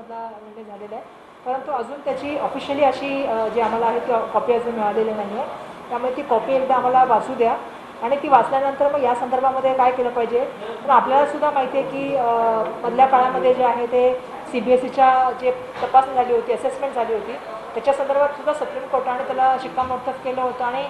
मधला निर्णय झालेला आहे, परंतु अजून त्याची ऑफिशियली अशी जी आम्हाला आहे ती कॉपी अजून मिळालेली नाही आहे. त्यामुळे ती कॉपी एकदा आम्हाला वाचू द्या आणि ती वाचल्यानंतर मग या संदर्भामध्ये काय केलं पाहिजे. पण आपल्यालासुद्धा माहिती आहे की मधल्या काळामध्ये जे आहे ते CBSEच्या जे तपासणी झाली होती, असेसमेंट झाली होती, त्याच्या संदर्भात सुद्धा सुप्रीम कोर्टाने त्याला शिक्कामोर्तब केलं होतं. आणि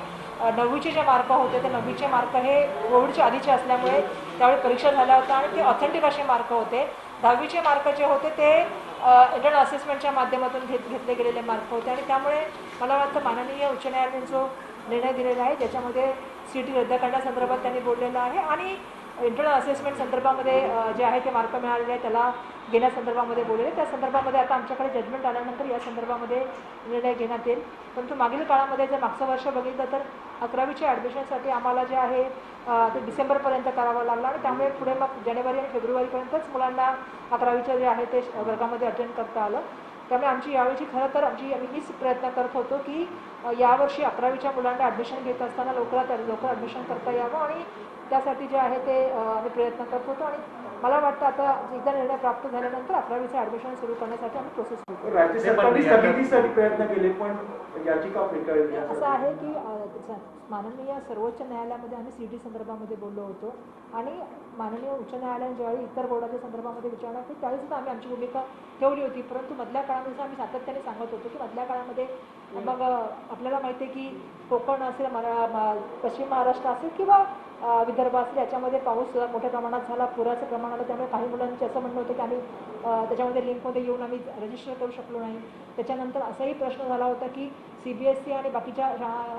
9वीचे जे मार्क होते ते 9वीचे मार्क हे कोविडच्या आधीचे असल्यामुळे त्यावेळी परीक्षा झाल्या होत्या आणि ते ऑथेंटिक असे मार्क होते. 10वीचे मार्क जे होते ते इंटरनल असेसमेंटच्या माध्यमातून घेतले गेलेले मार्क होते. आणि त्यामुळे मला वाटतं माननीय उच्च न्यायालयाने जो निर्णय दिलेला आहे ज्याच्यामध्ये CET रद्द करण्यासंदर्भात त्यांनी बोललेलं आहे आणि इंटरनल असेसमेंट संदर्भामध्ये जे आहे ते मार्क मिळालेले आहे त्याला घेण्यासंदर्भामध्ये बोललेले. त्या संदर्भामध्ये आता आमच्याकडे जजमेंट आल्यानंतर या संदर्भामध्ये निर्णय घेण्यात येईल. परंतु मागील काळामध्ये जर मागचं वर्ष बघितलं तर 11वीच्या ॲडमिशनसाठी आम्हाला जे आहे ते डिसेंबरपर्यंत करावं लागलं आणि त्यामुळे पुढे मग जानेवारी आणि फेब्रुवारीपर्यंतच मुलांना 11वीचं जे आहे ते वर्गामध्ये अटेंड करता आलं. त्यामुळे आमची यावेळी खरं तर आम्ही हीच प्रयत्न करत होतो की यावर्षी 11वीच्या मुलांना ॲडमिशन घेत असताना लवकर ॲडमिशन करता यावं आणि त्यासाठी जे आहे ते आम्ही प्रयत्न करत होतो. आणि मला वाटतं आता एकदा निर्णय प्राप्त झाल्यानंतर 11वीचं ॲडमिशन सुरू करण्यासाठी आम्ही प्रोसेस करतो. राज्य सरकारने स्थगितीसाठी प्रयत्न केले पण याचिका फेटाळली. असं आहे की माननीय सर्वोच्च न्यायालयामध्ये आम्ही CET संदर्भामध्ये बोललो होतो आणि माननीय उच्च न्यायालयाने ज्यावेळी इतर बोर्डाच्या संदर्भामध्ये विचारणा केली त्यावेळीसुद्धा आम्ही आमची भूमिका ठेवली होती. परंतु मधल्या काळामध्ये आम्ही सातत्याने सांगत होतो की मधल्या काळामध्ये मग आपल्याला माहिती आहे की कोकण असेल, पश्चिम महाराष्ट्र असेल किंवा विदर्भ असेल याच्यामध्ये पाऊस मोठ्या प्रमाणात झाला, पुराचं प्रमाण आलं. त्यामुळे काही मुलांचे असं म्हणणं होतं की आम्ही त्याच्यामध्ये लिंकमध्ये येऊन आम्ही रजिस्टर करू शकलो नाही. त्याच्यानंतर असाही प्रश्न झाला होता की CBSE आणि बाकीच्या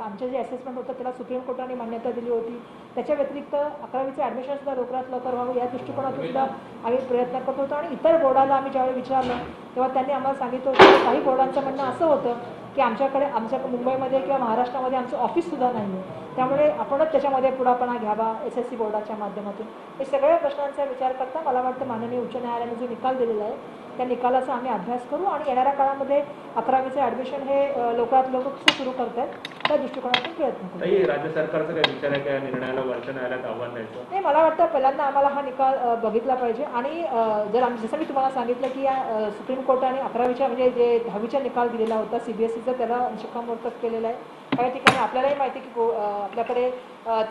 आमचे जे असेसमेंट होतं त्याला सुप्रीम कोर्टाने मान्यता दिली होती. त्याच्या व्यतिरिक्त 11वीचं ॲडमिशनसुद्धा लवकरात लवकर व्हावं या दृष्टिकोनातून सुद्धा आम्ही प्रयत्न करत होतो. आणि इतर बोर्डाला आम्ही ज्यावेळी विचारलं तेव्हा त्यांनी आम्हाला सांगितलं होतं की काही बोर्डांचं म्हणणं असं होतं की आमच्या मुंबईमध्ये किंवा महाराष्ट्रामध्ये आमचं ऑफिससुद्धा नाही आहे, त्यामुळे आपणच त्याच्यामध्ये पुढापणा घ्यावा SSC बोर्डाच्या माध्यमातून. हे सगळ्या प्रश्नांचा विचार करता मला वाटतं माननीय उच्च न्यायालयाने जो निकाल दिलेला आहे त्या निकालाचा आम्ही अभ्यास करू आणि येणाऱ्या काळामध्ये 11वीचं ॲडमिशन हे लवकरात लवकर कसं सुरू करतात त्या दृष्टिकोनातून प्रयत्न करू. राज्य सरकारचा काय विचार आहे का निर्णयाला वरच्या न्यायालयात आव्हान द्यायचं? नाही, मला वाटतं पहिल्यांदा आम्हाला हा निकाल बघितला पाहिजे आणि जर आम्ही जसं मी तुम्हाला सांगितलं की या सुप्रीम कोर्टाने 11वीच्या म्हणजे जे 10वीचा निकाल दिलेला होता CBSEचा त्याला शिक्कामोर्तब केलेला आहे. काही ठिकाणी आपल्यालाही माहिती की आपल्याकडे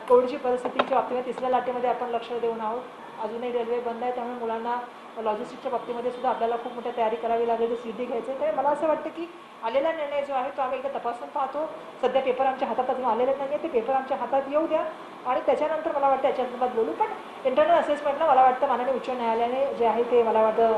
कोविडची परिस्थितीच्या बाबतीमध्ये तिसऱ्या लाटेमध्ये आपण लक्ष देऊन आहोत. अजूनही रेल्वे बंद आहे, त्यामुळे मुलांना लॉजिस्टिकच्या बाबतीमध्ये सुद्धा आपल्याला खूप मोठ्या तयारी करावी लागेल. जे CET घ्यायचं आहे त्यामुळे मला असं वाटतं की आलेला निर्णय जो आहे तो आम्ही एकदा तपासून पाहतो. सध्या पेपर आमच्या हातात अजून आलेले नाही आहे, ते पेपर आमच्या हातात येऊ द्या आणि त्याच्यानंतर मला वाटतं याच्या संदर्भात बोलू. पण इंटरनल असेसमेंटला मला वाटतं माननीय उच्च न्यायालयाने जे आहे ते मला वाटतं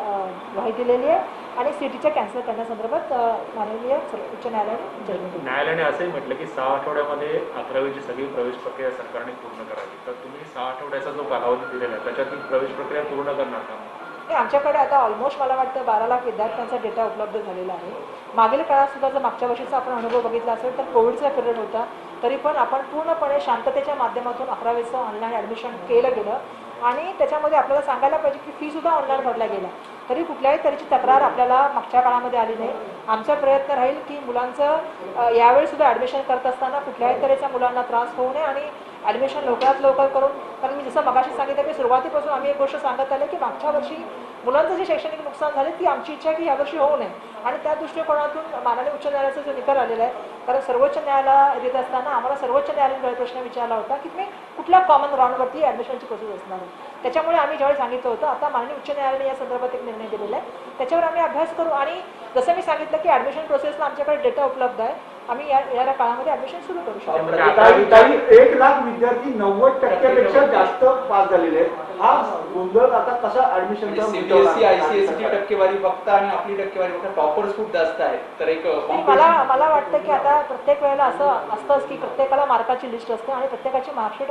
ग्वाही दिलेली आहे आणि CETच्या कॅन्सल करण्यासंदर्भात माननीय उच्च न्यायालयाने असंही म्हटलं की 6 आठवड्यामध्ये 11वीची सगळी प्रवेश प्रक्रिया सरकारने पूर्ण करावी. तर तुम्ही 6 आठवड्याचा जो कालावधी दिलेला आहे त्याच्यात प्रवेश प्रक्रिया पूर्ण करणार का? आमच्याकडे आता ऑलमोस्ट मला वाटतं 12 लाख विद्यार्थ्यांचा डेटा उपलब्ध झालेला आहे. मागील काळात सुद्धा जर मागच्या वर्षीचा आपण अनुभव बघितला असेल तर कोविडचा पिरियड होता, तरी पण आपण पूर्णपणे शांततेच्या माध्यमातून 11वीचं ऑनलाईन ॲडमिशन केलं गेलं आणि त्याच्यामध्ये आपल्याला सांगायला पाहिजे की फीसुद्धा ऑनलाईन भरला गेला. तरी कुठल्याही तऱ्हेची तक्रार आपल्याला मागच्या काळामध्ये आली नाही. आमचा प्रयत्न राहील की मुलांचं यावेळीसुद्धा ॲडमिशन करत असताना कुठल्याही तऱ्हेच्या मुलांना त्रास होऊ नये आणि ॲडमिशन लवकरात लवकर करून, कारण मी जसं मगाशी सांगितलं की सुरुवातीपासून आम्ही एक गोष्ट सांगत आले की मागच्या वर्षी मुलांचं जे शैक्षणिक नुकसान झाले ती आमची इच्छा आहे की यावर्षी होऊ नये. आणि त्या दृष्टिकोनातून माननीय उच्च न्यायालयाचा जो निकाल आलेला आहे, कारण सर्वोच्च न्यायालयात येत असताना आम्हाला सर्वोच्च न्यायालयाने प्रश्न विचारला होता की तुम्ही कुठल्या कॉमन ग्राउंडवरती ॲडमिशनची प्रोसेस असणार आहे. त्याच्यामुळे आम्ही ज्यावेळी सांगितलं होतं आता माननीय उच्च न्यायालयाने या संदर्भात एक निर्णय दिलेला आहे, त्याच्यावर आम्ही अभ्यास करू. आणि जसं मी सांगितलं की ॲडमिशन प्रोसेसला आमच्याकडे डेटा उपलब्ध आहे, आम्ही येणाऱ्या काळामध्ये ॲडमिशन सुरू करू शकतो. काही 1 लाख विद्यार्थी 90% जास्त पास झालेले आहेत. हा गोंधळ आता कसा ॲडमिशनचा CBSE ICSE ची टक्केवारी बघता आणि आपली टक्केवारी बघता टॉपर्स खूप जास्त आहेत, तर एक मला वाटतं की आता प्रत्येक वेळेला असं असतंच की प्रत्येकाला मार्काची लिस्ट असते आणि प्रत्येकाची मार्कशीट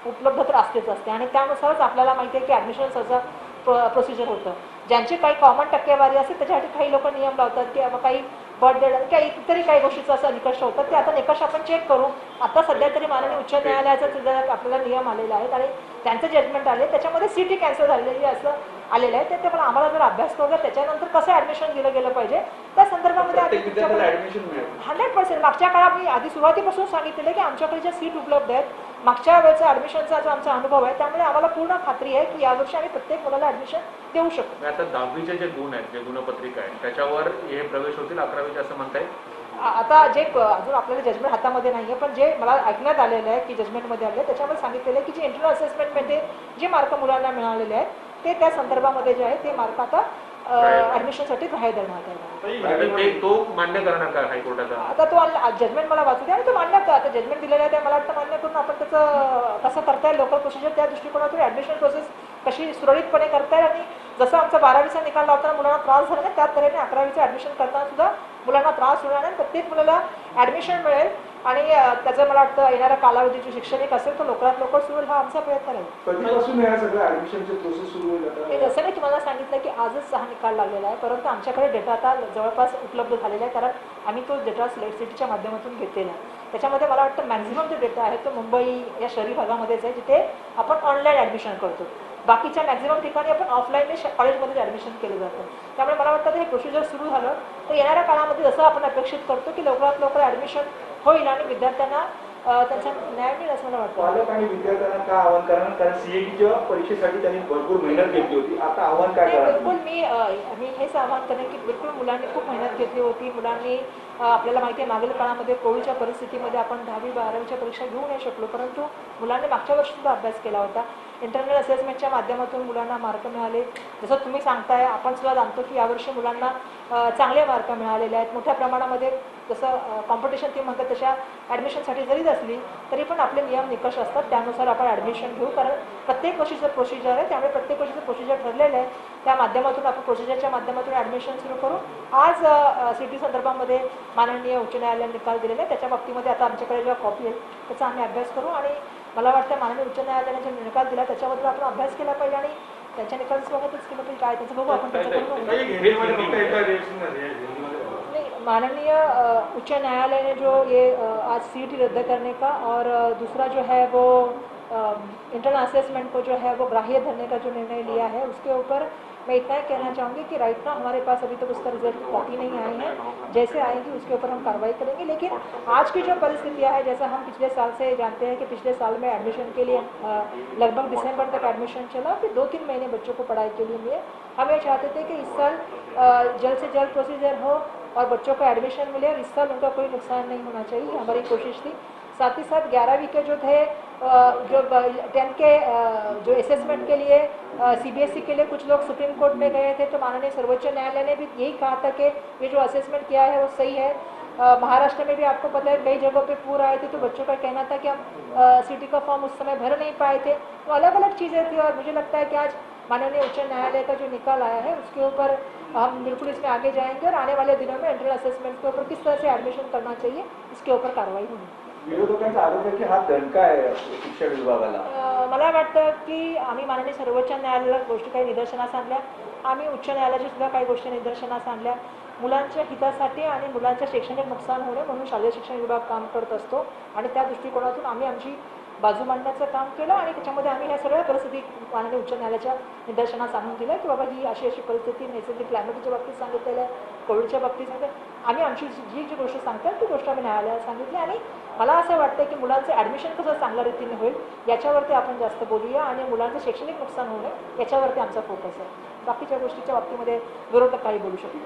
उपलब्ध तर असतेच असते आणि त्यानुसारच आपल्याला माहिती आहे की ॲडमिशनचं प्रोसिजर होतं. ज्यांची काही कॉमन टक्केवारी असते त्याच्यासाठी काही लोक नियम लावतात की काही बर्थडे किंवा इतरही काही गोष्टीचं असं निकष होतात, ते आता निकष आपण चेक करू. आता सध्या तरी माननीय उच्च न्यायालयाचा आपल्याला नियम आलेला आहेत आणि त्यांचं जजमेंट आले त्याच्यामध्ये CET कॅन्सल झालेली असं आलेलं आहे. ते पण आम्हाला जर अभ्यास करू त्याच्यानंतर कसं ॲडमिशन दिलं गेलं पाहिजे त्या संदर्भामध्ये 100% मागच्या काळात मी आधी सुरुवातीपासून सांगितलेलं की आमच्याकडे ज्या सीट उपलब्ध आहेत मागच्या वेळेचा ॲडमिशनचा जो आमचा अनुभव आहे त्यामुळे आम्हाला पूर्ण खात्री आहे की यावर्षी आम्ही प्रत्येक मुलाला ॲडमिशन देऊ शकतो. आता 10वीचे जे गुण आहेत, जे गुणपत्रिका आहे, त्याच्यावर हे प्रवेश होतील 11वीचे असं म्हणताय? आता जे अजून आपल्याला जजमेंट हातामध्ये नाही आहे, पण जे मला ऐकण्यात आलेलं आहे की जजमेंटमध्ये आले त्याच्यामध्ये सांगितलेलं आहे की जे इंटरनल असेसमेंटमध्ये जे मार्क मुलांना मिळालेले आहेत ते त्या संदर्भामध्ये जे आहे ते मार्क आता ॲडमिशनसाठी ग्राह्य धरण्यात आले. ते तो मान्य करणार का हायकोर्टाचा? आता तो जजमेंट मला वाचू द्या आणि तो मान्य का आता जजमेंट दिलेलं आहे ते मला वाटतं मान्य करून आपण त्याचं कसं करता येईल लोकल प्रोसिजर त्या दृष्टिकोनातून ॲडमिशन प्रोसेस कशी सुरळीतपणे करता येईल आणि जसं आमचा 12वीचा निकाल लावताना मुलांना त्रास झाला नाही त्याच तऱ्हेने 11वीचं ॲडमिशन करताना सुद्धा मुलांना त्रास होणार नाही, प्रत्येक मुलाला ॲडमिशन मिळेल आणि त्याचं मला वाटतं येणारा कालावधी जो शैक्षणिक असेल तो लवकरात लवकर सुरू होईल हा आमचा प्रयत्न राहील. कधीपासून या सगळ्या ऍडमिशनचे प्रोसेस सुरू होईल? हे जसं मी तुम्हाला सांगितलं की आजच हा निकाल लागलेला आहे, परंतु आमच्याकडे डेटा आता जवळपास उपलब्ध झालेला आहे कारण आम्ही तो डेटा सिलेक्ट सिटीच्या माध्यमातून घेतलेला आहे. त्याच्यामध्ये मला वाटतं मॅक्झिमम जो डेटा आहे तो मुंबई या शहरी भागामध्येच आहे जिथे आपण ऑनलाईन ॲडमिशन करतो. बाकीच्या मॅक्झिमम ठिकाणी आपण ऑफलाईन कॉलेजमध्ये ॲडमिशन केलं जातं. त्यामुळे मला वाटतं हे प्रोसिजर सुरू झालं तर येणाऱ्या काळामध्ये जसं आपण अपेक्षित करतो की लवकरात लवकर ॲडमिशन होईल आणि विद्यार्थ्यांना त्यांचा न्याय मिळेल असं मला वाटतं. पालक आणि विद्यार्थ्यांना काय आव्हान करणार? कारण सीईटीच्या परीक्षेसाठी त्यांनी भरपूर मेहनत घेतली होती, आता आव्हान काय करणार? बिलकुल मी हेच आवाहन करेन की बिलकुल मुलांनी खूप मेहनत घेतली होती. मुलांनी आपल्याला माहिती आहे मागील काळामध्ये कोविडच्या परिस्थितीमध्ये आपण 10वी 12वीच्या परीक्षा घेऊ नाही शकलो, परंतु मुलांनी मागच्या वर्षी सुद्धा अभ्यास केला होता. इंटरनल असेसमेंटच्या माध्यमातून मुलांना मार्क मिळाले. जसं तुम्ही सांगताय आपण सुद्धा जाणतो की यावर्षी मुलांना चांगले मार्क मिळालेले आहेत. मोठ्या प्रमाणामध्ये जसं कॉम्पिटिशन ती म्हणतात तशा ॲडमिशनसाठी जरी असली तरी पण आपले नियम निकष असतात त्यानुसार आपण ॲडमिशन घेऊ कारण प्रत्येक वर्षीचं प्रोसिजर आहे त्यामुळे प्रत्येक वर्षीचं प्रोसिजर ठरलेलं आहे. त्या माध्यमातून आपण प्रोसिजरच्या माध्यमातून ॲडमिशन सुरू करू. आज सिटी संदर्भामध्ये माननीय उच्च न्यायालयाने निकाल दिलेला आहे त्याच्या बाबतीमध्ये आता आमच्याकडे जेव्हा कॉपी आहे त्याचा आम्ही अभ्यास करू आणि मला वाटतं माननीय उच्च न्यायालयाने जे निकाल दिला त्याच्याबद्दल आपण अभ्यास केला पाहिजे आणि त्यांच्या निकाल स्वागतच केलं पाहिजे. काय त्याचं बघू आपण त्याच्याकडून. नहीं, माननीय उच्च न्यायालय ने जो ये आज सीट रद्द करने का और दूसरा जो है वो इंटरनल असेसमेंट को जो है वो ग्राह्य धरने का जो निर्णय लिया है उसके ऊपर मैं इतना ही कहना चाहूँगी कि राइट नाउ हमारे पास अभी तक उसका रिजल्ट कॉपी नहीं आई है. जैसे आएगी उसके ऊपर हम कार्रवाई करेंगे. लेकिन आज की जो परिस्थितियाँ है जैसा हम पिछले साल से जानते हैं कि पिछले साल में एडमिशन के लिए लगभग दिसंबर तक एडमिशन चला, फिर 2-3 महीने बच्चों को पढ़ाई के लिए मिले. हम ये चाहते थे कि इस साल जल्द से जल्द प्रोसीजर हो और बच्चों को एडमिशन मिले और इस साल उनका कोई नुकसान नहीं होना चाहिए, हमारी कोशिश थी. साथ ही साथ 11वीं के जो थे जो 10th के जो असेसमेंट के लिए सीबीएसई के लिए कुछ लोग सुप्रीम कोर्ट में गए थे तो माननीय सर्वोच्च न्यायालय ने भी यही कहा था कि ये जो असेसमेंट किया है वो सही है. महाराष्ट्र में भी आपको पता है कई जगहों पे पूर आए थे तो बच्चों का कहना था कि हम सिटी का फॉर्म उस समय भर नहीं पाए थे. तो अलग अलग चीज़ें थी और मुझे लगता है कि आज माननीय उच्च न्यायालय का जो निकाल आया है उसके ऊपर हम बिल्कुल इसमें आगे जाएंगे और आने वाले दिनों में इंटरनल असेसमेंट के ऊपर किस तरह से एडमिशन करना चाहिए इसके ऊपर कार्रवाई होगी. विरोधकांचा आरोप आहे की हा दणका आहे शिक्षण विभागाला. मला वाटतं की आम्ही माननीय सर्वोच्च न्यायालयाला गोष्टी काही निदर्शनास आणल्या, आम्ही उच्च न्यायालयाच्या सुद्धा काही गोष्टी निदर्शनास आणल्या. मुलांच्या हितासाठी आणि मुलांचं शैक्षणिक नुकसान होणे म्हणून शालेय शिक्षण विभाग काम करत असतो आणि त्या दृष्टिकोनातून आम्ही आमची बाजू मांडण्याचं काम केलं आणि त्याच्यामध्ये आम्ही ह्या सगळ्या परिस्थिती माननीय उच्च न्यायालयाच्या निदर्शनास आणून दिलं की बाबा ही अशी अशी परिस्थिती नैसर्गिक क्लायमेटच्या बाबतीत सांगितलेलं आहे, कोविडच्या बाबतीत सांगितलं. आम्ही आमची जी गोष्ट सांगतात ती गोष्ट आम्ही न्यायालयाला सांगितली आणि मला असं वाटतं की मुलांचं ॲडमिशन कसं चांगल्या रीतीने होईल याच्यावरती आपण जास्त बोलूया आणि मुलांचं शैक्षणिक नुकसान होणे याच्यावरती आमचा फोकस आहे. बाकीच्या गोष्टीच्या बाबतीमध्ये विरोधक काही बोलू शकतो.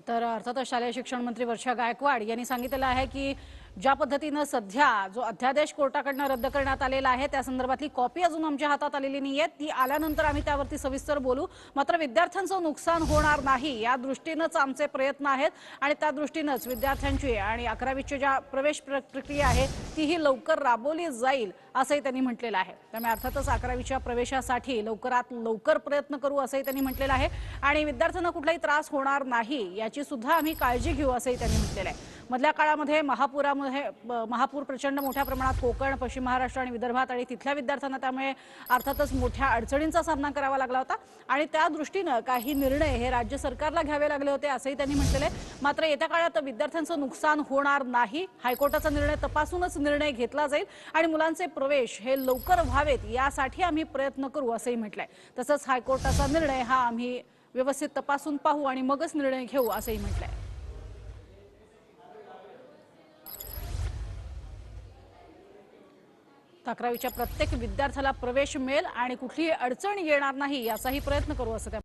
तर अर्थातच शालेय शिक्षण मंत्री वर्षा गायकवाड यांनी सांगितलेलं आहे की ज्या पद्धतीने सध्या जो अध्यादेश कोर्टाकडून रद्द करण्यात आलेला आहे त्या संदर्भातली कॉपी अजून आमच्या हातात आलेली नाहीये, ती आल्यानंतर आम्ही त्यावरती सविस्तर बोलू. मात्र विद्यार्थ्यांचं नुकसान होणार नाही या दृष्टीनेच आमचे प्रयत्न आहेत आणि त्या दृष्टीनेच विद्यार्थ्यांची आणि 11वीची ज्या प्रवेश प्रक्रिया आहे तीही लवकर राबवली जाईल असंही त्यांनी म्हटलेलं आहे. त्यामुळे अर्थातच 11वीच्या प्रवेशासाठी लवकरात लवकर प्रयत्न करू असंही त्यांनी म्हटलेलं आहे आणि विद्यार्थ्यांना कुठलाही त्रास होणार नाही याची सुद्धा आम्ही काळजी घेऊ असंही त्यांनी म्हटलेलं आहे. मधल्या काळामध्ये महापूर प्रचंड मोठ्या प्रमाणात कोकण, पश्चिम महाराष्ट्र आणि विदर्भात आणि तिथल्या विद्यार्थ्यांना त्यामुळे अर्थातच मोठ्या अडचणींचा सामना करावा लागला होता आणि त्या दृष्टीने काही निर्णय हे राज्य सरकारला घ्यावे लागले होते असंही त्यांनी म्हटलेलं आहे. मात्र येत्या काळात विद्यार्थ्यांचं नुकसान होणार नाही, हायकोर्टाचा निर्णय तपासूनच निर्णय घेतला जाईल आणि मुलांचे प्रवेश हे लवकर व्हावेत यासाठी आम्ही प्रयत्न करू असंही म्हटलंय. तसंच हायकोर्टाचा निर्णय हा आम्ही व्यवस्थित तपासून पाहू आणि मगच निर्णय घेऊ असंही म्हटलंय. 11वीच्या प्रत्येक विद्यार्थ्याला प्रवेश मिळेल आणि कुठलीही अडचण येणार नाही याचाही प्रयत्न करू असं त्या